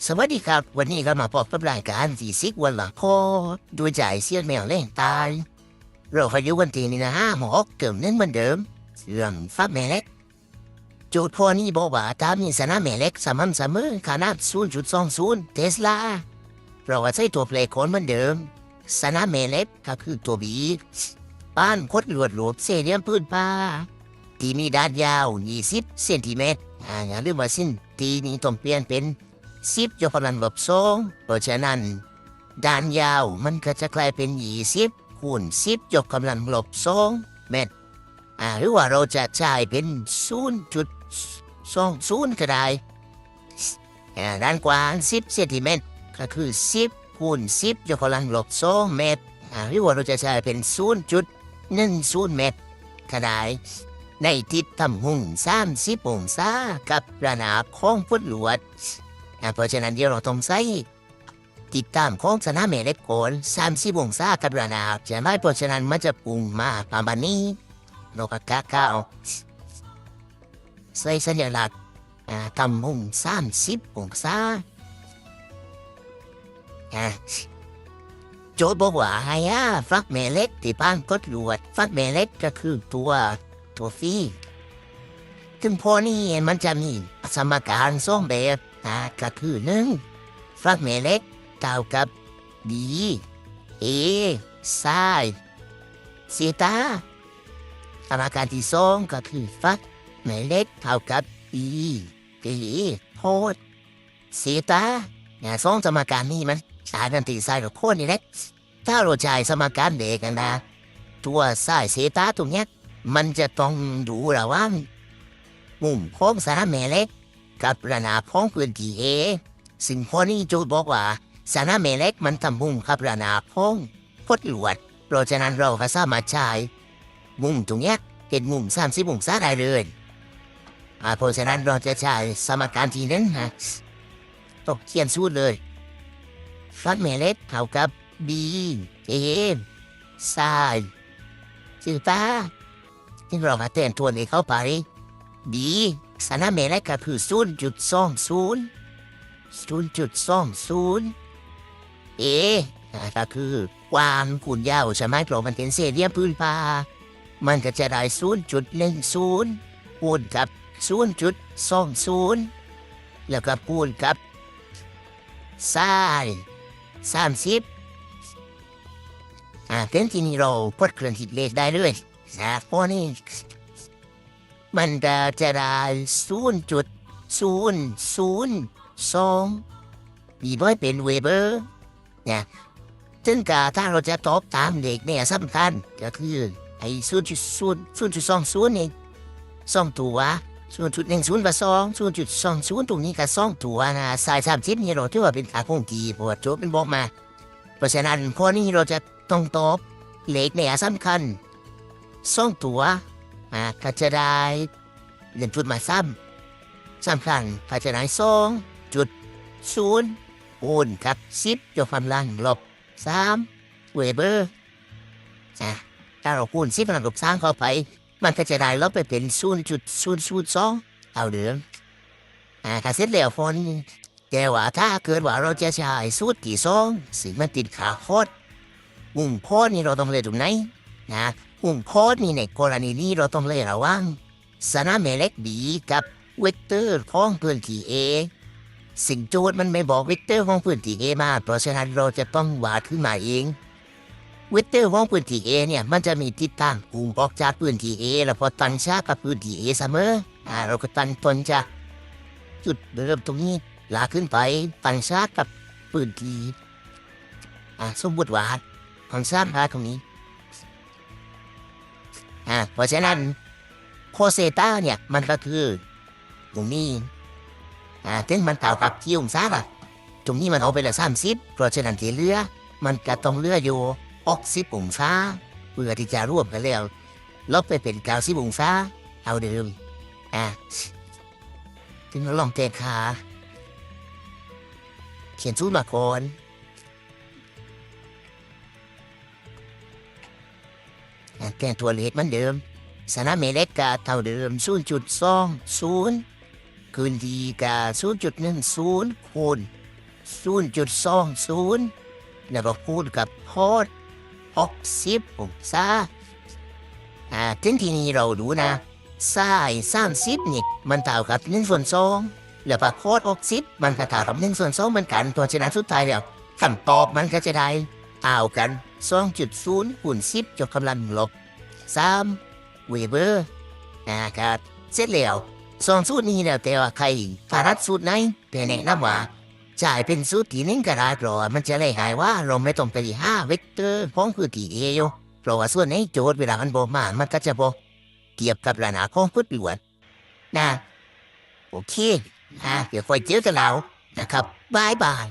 สวัสดีครับวันนี้ก็มาพบกับรายการสีซิกวันหลังคอดูใจเสียดแมวเล่นตายเราพายุวันที่นี่นะ5 โมงเกิมเน้นเหมือนเดิมเรื่องฟักแม่เล็กโจทย์พอนี้บอกว่าถ้ามีสนามแม่เล็กสม่ำเสมอขนาด0.20เทสลาเราก็ใช้ตัวเพลย์โคนเหมือนเดิมสนามแม่เล็กก็คือตัวบีบ้านคดหลวดหลบเสียเดียมพื้นป่าที่มีด้านยาว20 เซนติเมตรอย่าลืมว่าสิ้นทีนี้ต้องเปลี่ยนเป็น10 ยกกำลังลบ2เพราะฉะนั้นด้านยาวมันก็จะกลายเป็น20 คูณ 10 ยกกำลังลบ2เมตรหรือว่าเราจะใช้เป็น0.20ก็ได้ด้านกว้าง10 เซนติเมตรก็คือ10 คูณ 10 ยกกำลังลบ2เมตรหรือว่าเราจะใช้เป็น0.10 เมตรก็ได้ในทิศทำหุ่ง30 องศากับระนาบของฟุตลวดเพราะฉะนั้นเดี๋ยวเราต้องใส่ติดตามของสนามแม่เหล็กโกน30 องศากับระนาบจะไม่เพราะฉะนั้นมันจะปุ่งมาประมาณนี้เราก็กะเอาใส่สัญลักษณ์ทำหุ่ง30 องศาโจทย์บอกว่าให้ฟักแม่เหล็กที่บ้านกดลวดฟักแม่เหล็กก็คือตัวฟรีถึงพอนี้มันจะมีสมการสองแบบก็คือฟักแม่เหล็กเท่ากับ b a ซ้ายเซตาสมการที่สองก็คือฟักแม่เหล็กเท่ากับ b a โพดเซตาสองสมการนี้มันสายนันตีสายกับโพดนี่แหละถ้าเราใช้สมการเด็กกันตัวสายเซตาตรงเนี้ยมันจะต้องดูระหว่างมุมของสนามแม่เหล็กกับระนาบของพื้นที่เอซึ่งพอนี้โจทย์บอกว่าสนามแม่เหล็กมันทำมุมกับระนาบของพดลวดเพราะฉะนั้นเราก็สามารถใช้มุมตรงเนี้ยเป็นมุม30 องศาได้เลยเพราะฉะนั้นเราจะใช้สมการที่นั้นต้องเขียนสูตรเลยฟักแม่เหล็กเท่ากับ b a ซ้ายชื่อตาที่เรามาเต้นตัวนี้เข้าไปดีสนามแม่เหล็กก็คือ0.20 เอก็คือความคูณยาวใช่ไหมเพราะมันเป็นเศษเหลี่ยมพื้นผ้ามันก็จะได้0.10คูณกับ0.20แล้วก็คูณกับซ้าย30เป็นที่นี้เราพดเครื่องคิดเลขได้เลยเพราะนี่มันจะได้0.002มีบ่อยเป็นเวเบอร์ซึ่งถ้าเราจะตอบตามเด็กเนี่ยสำคัญก็คือไอ้0.20นี่2 ตัว0.10กับ0.20ตรงนี้ก็2 ตัวสาย30นี่เราถือว่าเป็นค่าคงที่เพราะว่าโจทย์เป็นบอกมาเพราะฉะนั้นข้อนี้เราจะต้องตอบเลขเนี่ยสำคัญ2 ตัวก็จะได้เรียนจุดมาสำคัญก็จะได้2.0คูณกับ10 ยกกำลังลบ3 เวเบอร์ถ้าเราคูณ10 กำลังลบ3เข้าไปมันก็จะได้ลบไปเป็น0.002เท่าเดิมถ้าเสร็จแล้วฟอนแต่ว่าถ้าเกิดว่าเราจะใช้สูตรที่2ซึ่งมันติดขาโคตรมุมโคตรนี่เราต้องเลือกตรงไหนมุมโคตรนี่ในกรณีนี้เราต้องเลือกระหว่างสนามแม่เหล็ก B กับเวกเตอร์ของพื้นที่ A สิ่งโจทย์มันไม่บอกเวกเตอร์ของพื้นที่ A มาเพราะฉะนั้นเราจะต้องวาดขึ้นมาเองเวกเตอร์ของพื้นที่ A เนี่ยมันจะมีทิศทางพุ่งออกจากพื้นที่ A แล้วพอตันชากับพื้นที่ A เสมอเราก็ตันต้นจากจุดเริ่มตรงนี้ลากขึ้นไปตันชากับพื้นที่สมมติว่าตันชาตรงนี้เพราะฉะนั้นโคเซต้าเนี่ยมันก็คือตรงนี้ถึงมันเท่ากับกี่องศาตรงนี้มันเอาไปละ30เพราะฉะนั้นที่เหลือมันก็ต้องเหลืออยู่60 องศาเพื่อที่จะรวมกันแล้วลบไปเป็น90 องศาเท่าเดิมถึงเราลองเตะขาเขียนสูตรมาก่อนแก้ตัวเลขเหมือนเดิมสนามแม่เหล็กก็เท่าเดิม0.20คืนดีกับ0.10คูณ 0.20แล้วก็คูณกับโพด60องศาถึงที่นี้เราดูนะไส้30นี่มันเท่ากับ1/2แล้วก็โพด60มันก็เท่ากับ1/2เหมือนกันตัวฉะนั้นสุดท้ายแล้วคำตอบมันก็จะได้เท่ากัน2.0คูณ10ยกกำลังลบ3เวเบอร์ครับเสร็จแล้วสองสูตรนี้แล้วแต่ว่าใครถนัดสูตรไหนแต่แนะนำว่าจ่ายเป็นสูตรที่หนึ่งก็ได้เพราะว่ามันจะได้หายว่าเราไม่ต้องไปหาเวกเตอร์ของพื้นที่เอวเพราะว่าส่วนในโจทย์เวลามันบอกมามันก็จะบอกเทียบกับระนาบของพื้นล้วนนะโอเคเดี๋ยวค่อยเจอกันแล้วนะครับบายบาย